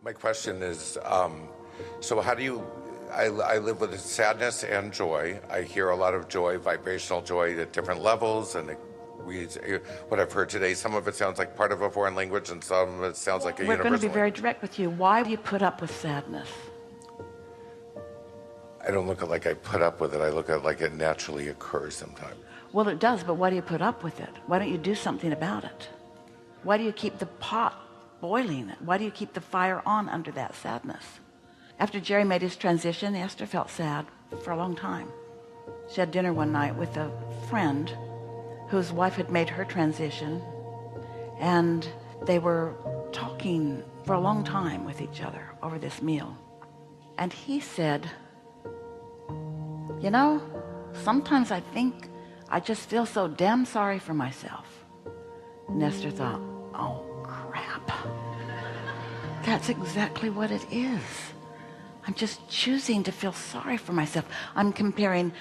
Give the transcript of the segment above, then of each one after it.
My question is, so how do you, I live with sadness and joy. I hear a lot of joy, vibrational joy at different levels, and what I've heard today, some of it sounds like part of a foreign language, and some of it sounds like a universal. We're going to be very direct with you. Why do you put up with sadness? I don't look at like I put up with it. I look at it like it naturally occurs sometimes. Well, it does, but why do you put up with it? Why don't you do something about it? Why do you keep the pot boiling? Why do you keep the fire on under that sadness? After Jerry made his transition, Esther felt sad for a long time. She had dinner one night with a friend whose wife had made her transition, and they were talking for a long time with each other over this meal. And he said, you know, sometimes I think I just feel so damn sorry for myself. And Esther thought, oh crap, that's exactly what it is. I'm just choosing to feel sorry for myself. I'm comparing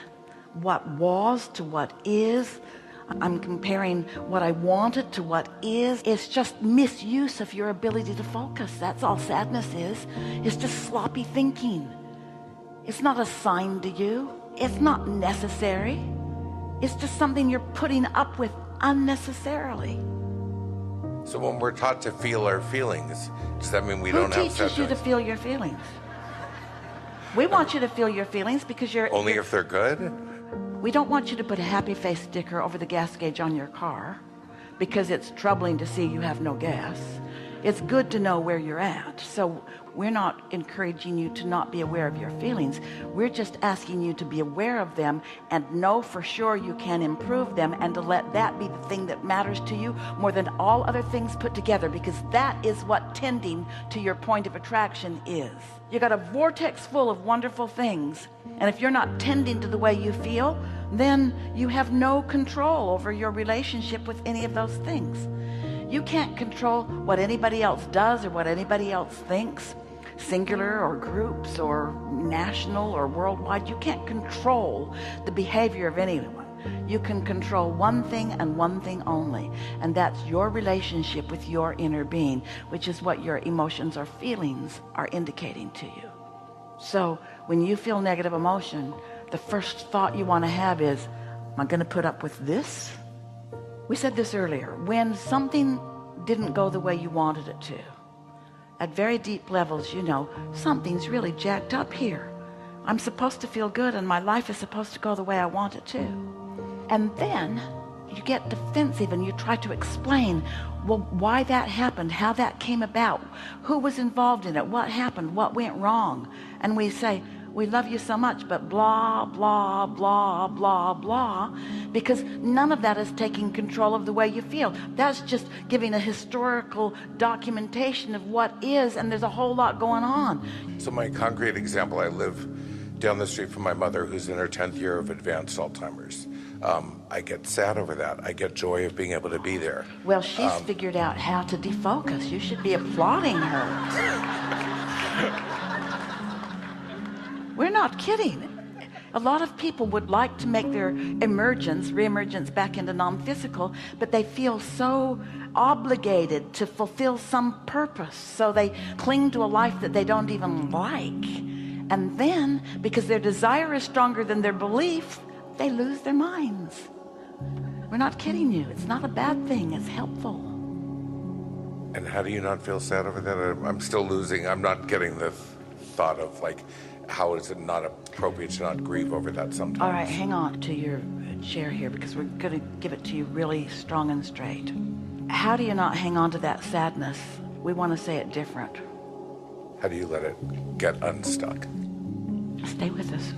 what was to what is. I'm comparing what I wanted to what is. It's just misuse of your ability to focus. That's all sadness is. It's just sloppy thinking. It's not assigned to you. It's not necessary. It's just something you're putting up with unnecessarily. So when we're taught to feel our feelings, does that mean we don't have sadness? Who teaches you to feel your feelings? We want you to feel your feelings because Only if they're good? We don't want you to put a happy face sticker over the gas gauge on your car because it's troubling to see you have no gas. It's good to know where you're at. So we're not encouraging you to not be aware of your feelings. We're just asking you to be aware of them and know for sure you can improve them, and to let that be the thing that matters to you more than all other things put together, because that is what tending to your point of attraction is. You got a vortex full of wonderful things, and if you're not tending to the way you feel, then you have no control over your relationship with any of those things. You can't control what anybody else does or what anybody else thinks, singular or groups or national or worldwide. You can't control the behavior of anyone. You can control one thing and one thing only, and that's your relationship with your inner being, which is what your emotions or feelings are indicating to you. So when you feel negative emotion, the first thought you want to have is, am I going to put up with this? We said this earlier. When something didn't go the way you wanted it to, at very deep levels, you know, something's really jacked up here. I'm supposed to feel good, and my life is supposed to go the way I want it to. And then you get defensive and you try to explain, well, why that happened, how that came about, who was involved in it, what happened, what went wrong. And we say, we love you so much, but blah, blah, blah, blah, blah, because none of that is taking control of the way you feel. That's just giving a historical documentation of what is, and there's a whole lot going on. So my concrete example, I live down the street from my mother, who's in her 10th year of advanced Alzheimer's. I get sad over that. I get joy of being able to be there. Well, she's figured out how to defocus. You should be applauding her. We're not kidding. A lot of people would like to make their reemergence back into non-physical, but they feel so obligated to fulfill some purpose, so they cling to a life that they don't even like. And then, because their desire is stronger than their belief, they lose their minds. We're not kidding you. It's not a bad thing. It's helpful. And how do you not feel sad over that? I'm still losing. I'm not getting the thought of, like, how is it not appropriate to not grieve over that sometimes? All right, hang on to your chair here, because we're going to give it to you really strong and straight. How do you not hang on to that sadness? We want to say it different. How do you let it get unstuck? Stay with us.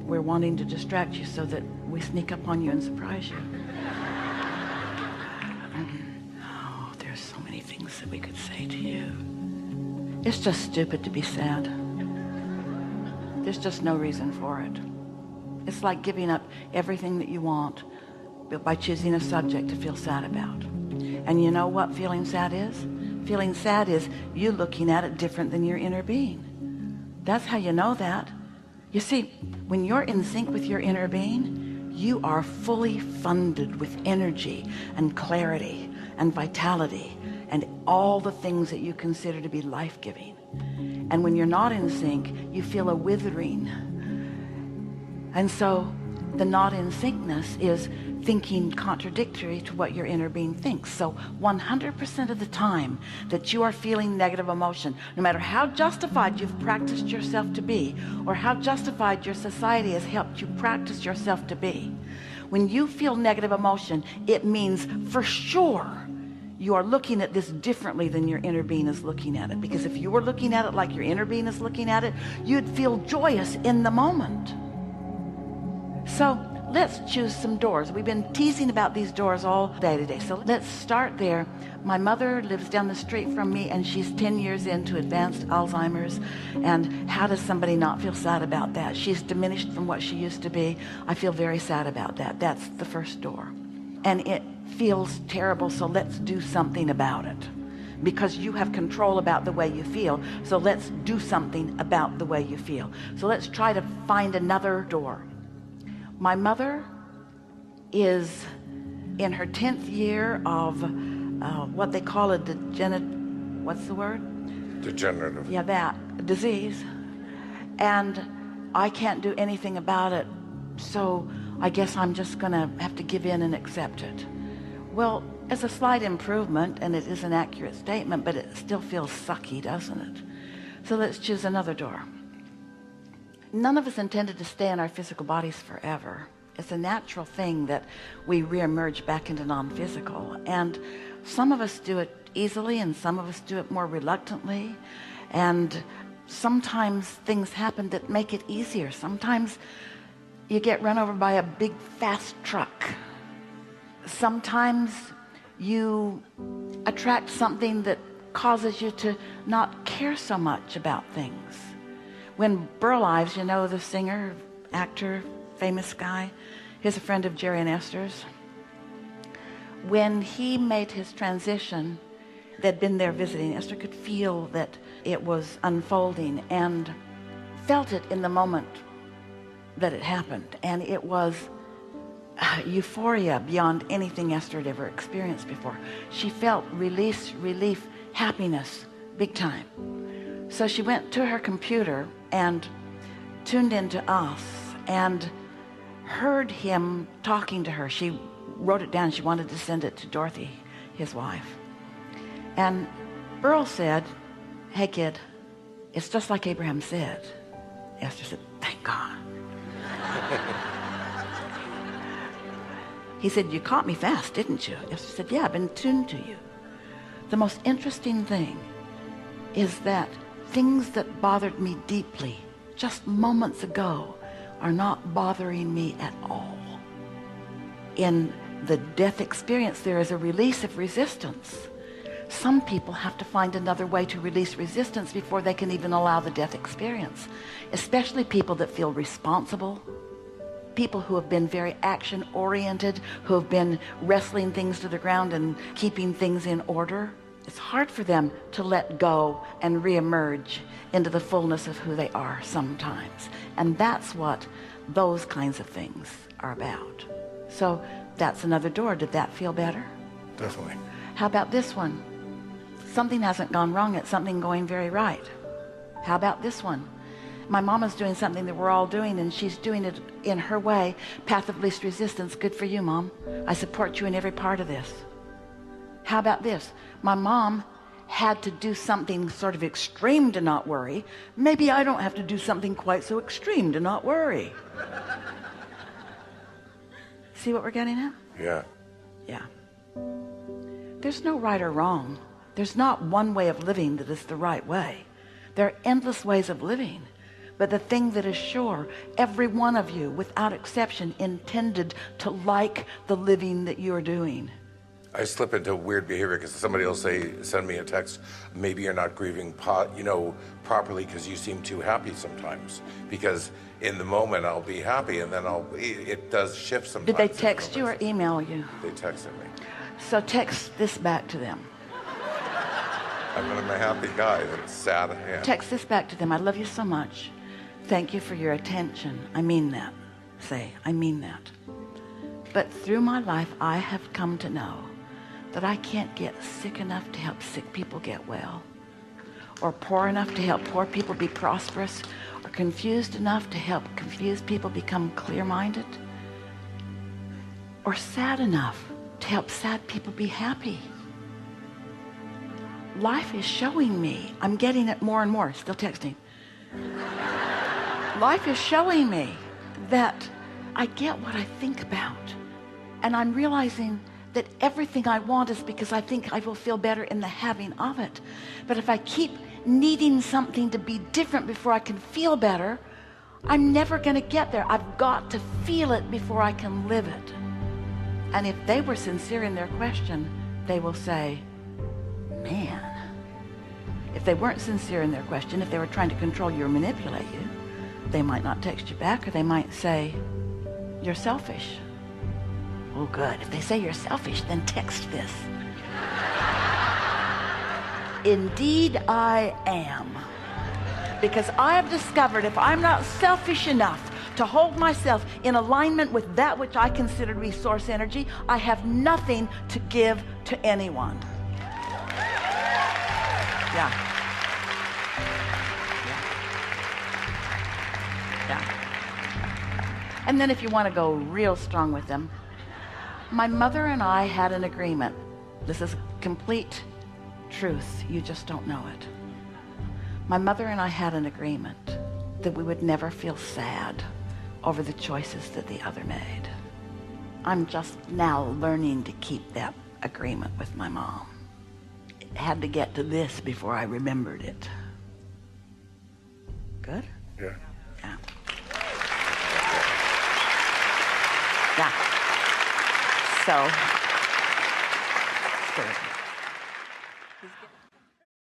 We're wanting to distract you so that we sneak up on you and surprise you. Oh, there's so many things that we could say to you. It's just stupid to be sad. There's just no reason for it. It's like giving up everything that you want by choosing a subject to feel sad about. And you know what feeling sad is? Feeling sad is you looking at it different than your inner being. That's how you know that. You see, when you're in sync with your inner being, you are fully funded with energy and clarity and vitality. and all the things that you consider to be life-giving. And when you're not in sync, you feel a withering. And so the not in syncness is thinking contradictory to what your inner being thinks. So 100% of the time that you are feeling negative emotion, no matter how justified you've practiced yourself to be, or how justified your society has helped you practice yourself to be, when you feel negative emotion, it means for sure you are looking at this differently than your inner being is looking at it. Because if you were looking at it like your inner being is looking at it, you'd feel joyous in the moment. So let's choose some doors. We've been teasing about these doors all day today. So let's start there. My mother lives down the street from me, and she's 10 years into advanced Alzheimer's. And how does somebody not feel sad about that? She's diminished from what she used to be. I feel very sad about that. That's the first door. And it feels terrible, so let's do something about it. Because you have control about the way you feel, so let's do something about the way you feel. So let's try to find another door. My mother is in her 10th year of what they call a what's the word? Degenerative. Yeah, that disease. And I can't do anything about it, so I guess I'm just gonna have to give in and accept it. Well, it's a slight improvement, and it is an accurate statement, but it still feels sucky, doesn't it? So let's choose another door. None of us intended to stay in our physical bodies forever. It's a natural thing that we reemerge back into non-physical. And some of us do it easily, and some of us do it more reluctantly. And sometimes things happen that make it easier. Sometimes you get run over by a big, fast truck. Sometimes you attract something that causes you to not care so much about things. When Burl Ives, you know, the singer, actor, famous guy, he's a friend of Jerry and Esther's. When he made his transition, they'd been there visiting. Esther could feel that it was unfolding and felt it in the moment that it happened. And it was euphoria beyond anything Esther had ever experienced before. She felt release, relief, happiness, big time. So she went to her computer and tuned into us and heard him talking to her. She wrote it down. She wanted to send it to Dorothy, his wife. And Burl said, "Hey, kid, it's just like Abraham said." Esther said, "Thank God." He said, "You caught me fast, didn't you?" Esther said, "Yeah, I've been tuned to you." The most interesting thing is that things that bothered me deeply just moments ago are not bothering me at all. In the death experience, there is a release of resistance. Some people have to find another way to release resistance before they can even allow the death experience, especially people that feel responsible, people who have been very action-oriented, who have been wrestling things to the ground and keeping things in order. It's hard for them to let go and reemerge into the fullness of who they are sometimes. And that's what those kinds of things are about. So that's another door. Did that feel better? Definitely. How about this one? Something hasn't gone wrong. It's something going very right. How about this one? My mama's doing something that we're all doing, and she's doing it in her way. Path of least resistance. Good for you, Mom. I support you in every part of this. How about this? My mom had to do something sort of extreme to not worry. Maybe I don't have to do something quite so extreme to not worry. See what we're getting at? Yeah. Yeah. There's no right or wrong. There's not one way of living that is the right way. There are endless ways of living. But the thing that is sure, every one of you, without exception, intended to like the living that you're doing. I slip into weird behavior because somebody will send me a text, maybe you're not grieving properly because you seem too happy sometimes. Because in the moment I'll be happy, and then it does shift sometimes. Did they text you or email you? They texted me. So text this back to them. I'm a happy guy that's sad. Yeah. Text this back to them. I love you so much. Thank you for your attention. I mean that. Say, I mean that. But through my life, I have come to know that I can't get sick enough to help sick people get well, or poor enough to help poor people be prosperous, or confused enough to help confused people become clear-minded, or sad enough to help sad people be happy. Life is showing me, I'm getting it more and more, still texting. Life is showing me that I get what I think about, and I'm realizing that everything I want is because I think I will feel better in the having of it. But if I keep needing something to be different before I can feel better, I'm never going to get there. I've got to feel it before I can live it. And if they were sincere in their question, they will say, man. If they weren't sincere in their question, if they were trying to control you or manipulate you, they might not text you back, or they might say, you're selfish. Oh, good. If they say you're selfish, then text this. Indeed, I am. Because I have discovered if I'm not selfish enough to hold myself in alignment with that which I consider to be source energy, I have nothing to give to anyone. Yeah. Yeah. And then if you want to go real strong with them, my mother and I had an agreement. This is complete truth. You just don't know it. My mother and I had an agreement that we would never feel sad over the choices that the other made. I'm just now learning to keep that agreement with my mom. It had to get to this before I remembered it. Good? Yeah. Yeah. Yeah. So,